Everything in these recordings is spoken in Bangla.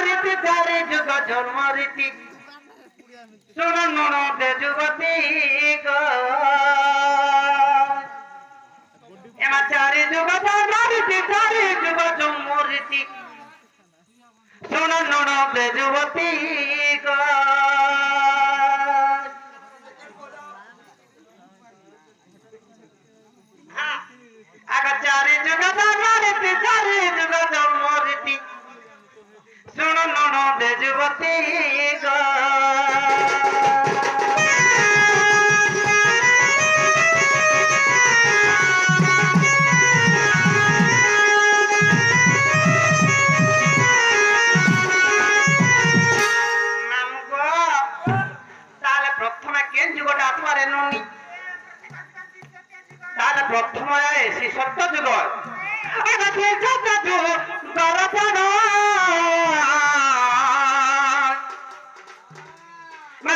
রীতি চারি যুগ জন্ম রীতি শুন ননদ যুবতী এমা চারি যুগ জন্ম রীতি চারি যুগ জন্ম রীতি শুন ননদ যুবতী আগা চারি যুগ জন্ম রীতি চারি যুগ জন্ম রীতি শুন ননদ যুবতী তাহলে প্রথমে কেন যুগটা আসবারে ননি তাহলে প্রথমে সে সত্য যুগ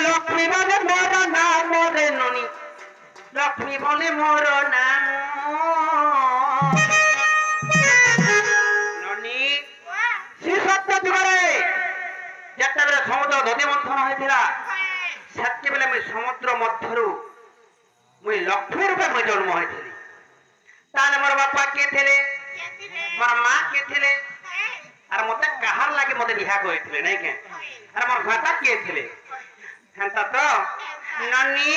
লক্ষ্মী বলে মোর নাম মোরে ননি লক্ষ্মী বলে মোর নাম ননি সে সত্য যুগরে যেତେବେଳେ ସମୁଦ୍ର ନଦୀ ମନ୍ଥନ ହୋଇଥିଲା ସେତେବେଳେ ମୁଇଁ ସମୁଦ୍ର ମଧ୍ୟରୁ ମୁଇଁ ଲକ୍ଷ୍ମୀ ରୂପେ ମୁଇଁ ଜନ୍ମ ହୋଇଥିଲି ତାହେଲେ ମୋର ବାପା କିଏ ଥିଲେ ମୋର ମା କିଏ ଥିଲେ ଆର ମତେ କାହାର ଲାଗି ମତେ ବିହା କରିଥିଲେ ନାଇଁ କେ ଆର ମୋର ଭାତା କିଏ ଥିଲେ ହେନ୍ତା ତ ନନି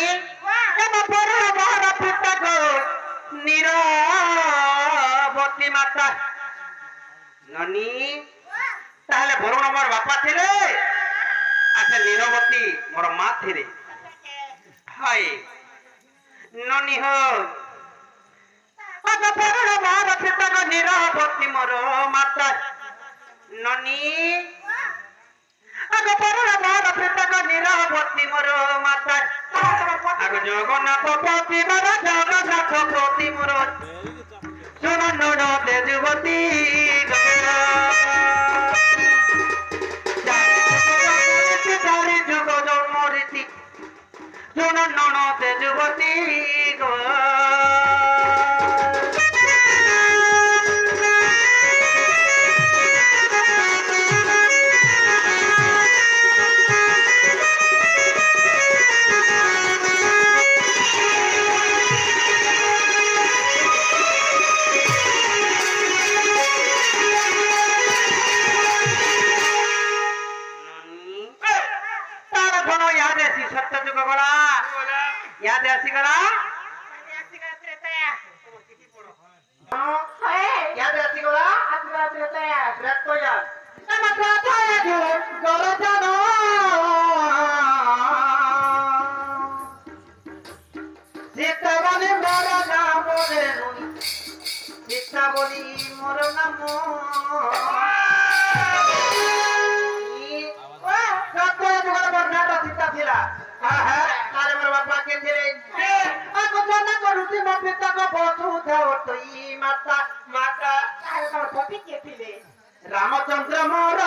ବାପର ବାହାର ପିତା ଗୋ ନିରବତୀ ମାତା ନନି তাহলে বরুণ আমার বাপা ছিলে আচ্ছা নীরবতী মোর মা ছিলে হাই ননি হোক আচ্ছা বরুণ আমার পিতা নীরবতী মোর মাতা ননি আগে বরুণ আমার পিতা নীরবতী মোর মাতা আগে জগন্নাথ পতি মোর জগন্নাথ পতি মোর শুন ননদ যুবতী শুন ননদ যুবতী সত্য যুগ গলা ইয়াদ আসিগলা ইয়াদ আসিগলা আত্মা ত্রেতয়া ত্রেতয়া তমা ত্রেতয়া গলা জানো সীতা বলি মোর নাম রে ননি সীতা বলি মোর নাম সত্য যুগর বর্ণাটা সীতা ছিলা তাহলে আমার বাপা কে ছিলে আগো জানা করুছি মো পিতা কো বসু থাও তুই মাতা মাতা তাহলে আমার পতি কে ছিলে রামচন্দ্র মোর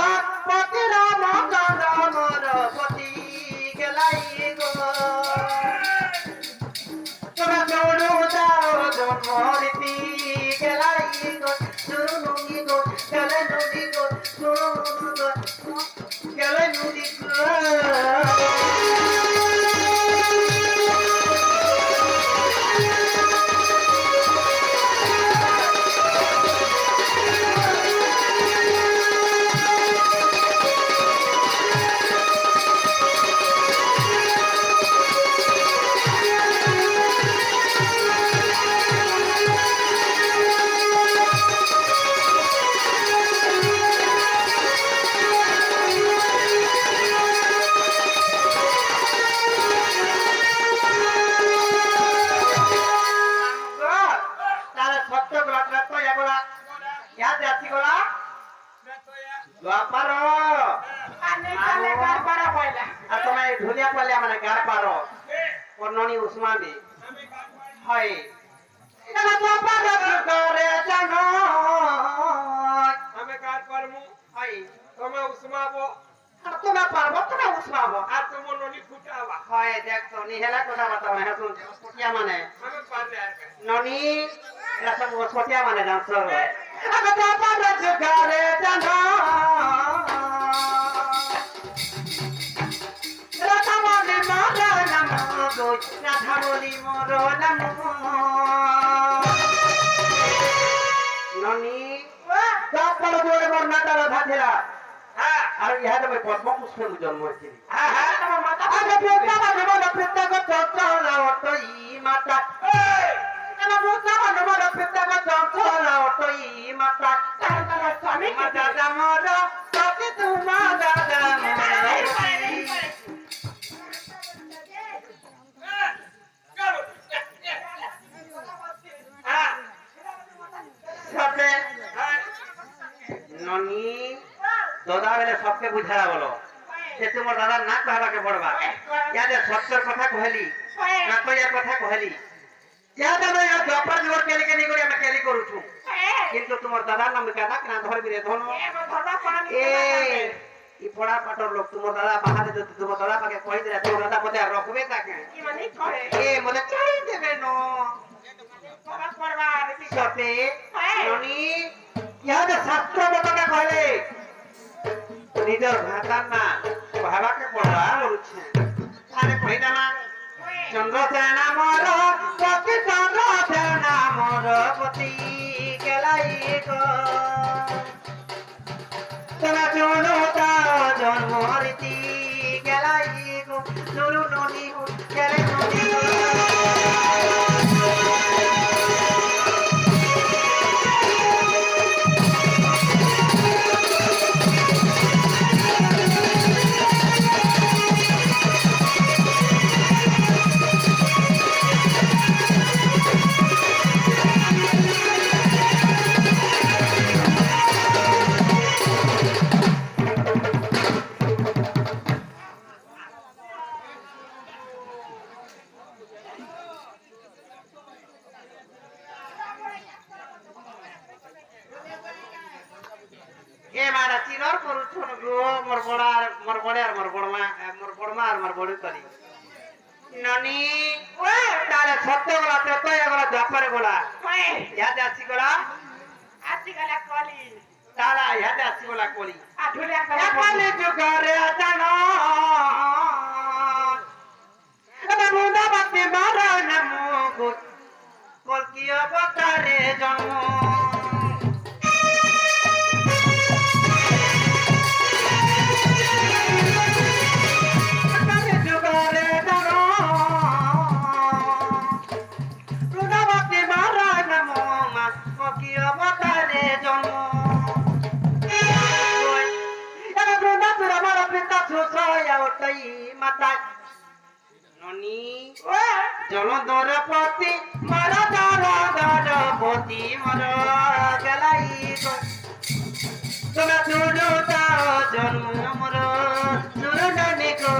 পতি রামচন্দ্র মোর পতি গেলাই গো তোরা চড়ু যাও জন্ম রীতি গেলাই গো শুনুনি গো গেলে নদী গো শুনুনি গো গেলে নদী গো উসমানি হয় এলা বাবার করে জানো আমি কাজ করমু হয় তুমি উসমাবো আর তুমি পারবো তুমি উসমাবো আর তুমি ননি ফুটাবা হয় দেখো নি হেলা কথা বাতাও না শুন ছটিয়া মানে আমি পারলে আর ননি এলা সব ছটিয়া মানে জানছো আমি বাবার করে জানো রাধা বলি মরলাম ননি দ্বাপর যুগে বর্ণাটা রাধা ছিলা আর ইহাতে আমি পদ্মপুষ্পে জন্ম হয়েছি আগে প্রত্যাবা নবল প্রত্যাগ চঞ্চলা অটই মাতা আমার প্রত্যাবা নবল প্রত্যাগ চঞ্চলা অটই মাতা স্বামী মাতা দামর তোকে তোমা দাদা ননি দাদা বেলে সবকে বুঝারা বলো যে তোমার দাদা না কহবাকে পড়বা ইয়াদে সত্যর কথা কহলি না কইয়ার কথা কহলি ইয়াদে আমি দ্বাপর যুগর কেলি কেলি করে আমি কেলি করুছু কিন্তু তোমার দাদার নাম কাদা না ধরবি রে ধন এ ই পড়া পাটর লোক তোমার দাদা বাহারে যদি তোমার দাদা পাকে কই দিলে তোমার দাদা মতে রাখবে তাকে কি মানে কহে এ মতে চাই দেবে নো পড়া পড়বা সতে ননি ইয়াদে শাস্ত্র বতকা কইলে নিজের ভাতার না ভাবাকে পড়া বলছে আরে কইদা না চন্দ্রসেন মর পতি চন্দ্রসেন মর পতি গেলাই গো তোরা চলো তা জন্ম রীতি গেলাই গো নুরু ননি গেলে ননি ননি তাহলে সত্য গলা তেত গলা দ্বাপরে গলা ইয়াতে আসি গলা কলি তারা ইয়াতে আসি গলা কলি আঠুলে কলি যুগরে জানো এবে মুদা বাতি মারা নামো গুত কলকি অবতারে জন্ম জলদরপতি মর দরপতি মর গেলাই গো তোমরা চুরুতা জন্ম মর চুরুনি গো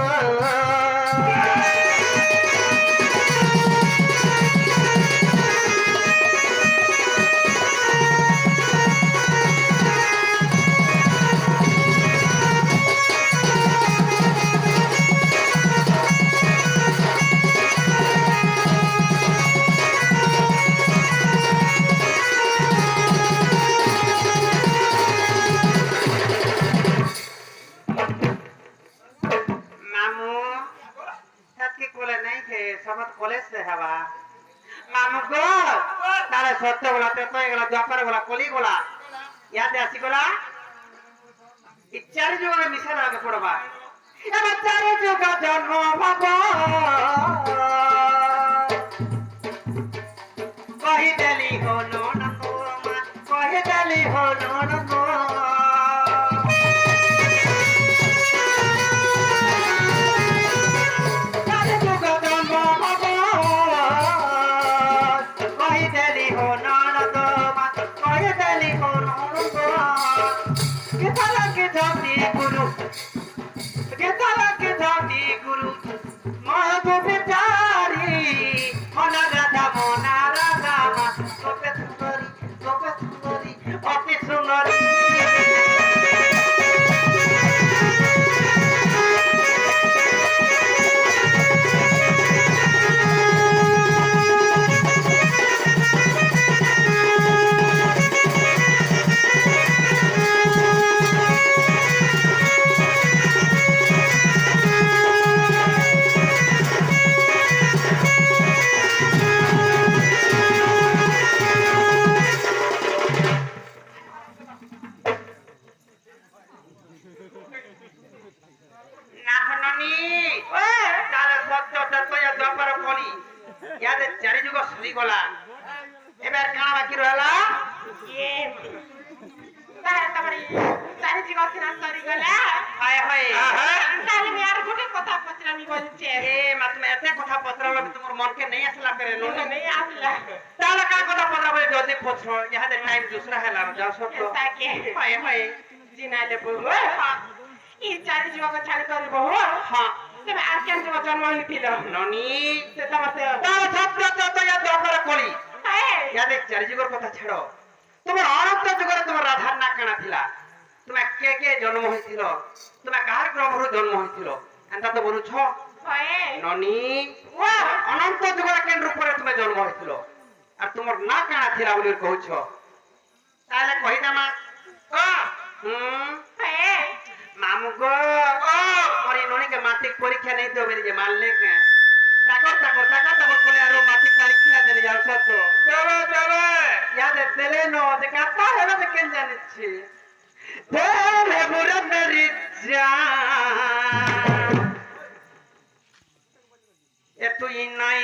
সত্য গলা তেত গলা দ্বাপর গলা কলি গলা ইয়াতে আসি গলা ইচ্ছারি যুগে মিশা লাগে পড়বা এবার চারি যুগ জন্ম ভাব কহি দেলি হলো নন্দ কহি দেলি হলো নন্দ ইয়াদে চারি যুগ সরি গলা এবার কানা বাকি রহলা হায় হায় এ মা তুমি এতে কথা পত্রাবো তোমার মনকে নেই আসলা করে ননি তাহলে কা কথা পত্রাবো যদি পত্র ইয়াদে টাইম দুসরা হেলা যাও সব হায় হায় হ্যাঁ জন্ম হয়েছিল ননি তাহলে ছাত্র যত ইয়া দরকার করি ইয়াদে চারি যুগের কথা ছাড়ো তোমার অনন্ত যুগরে তোমার রাধার না কানা থিলা তুমি কে কে জন্ম হয়েছিল তুমি কার গ্রহরু জন্ম হয়েছিল এন্তা তো বলুছ ননি অনন্ত যুগরে কেন রূপরে তুমি জন্ম হয়েছিল আর তোমার না কানা থিলা বলি কହୁছ তাহলে কহিদা মা মামু গো মরি ননিকে মাত্রিক পরীক্ষা নেই তো বেরিয়ে মানলে কে তাকর কোলে আর মাত্রিক পরীক্ষা দিলে যাও সত যাবে ইয়াদে তেলে নো যে কাটা হেলা যে কেন জানিছি তেলে বুড়া মেরি জান এ তুই নাই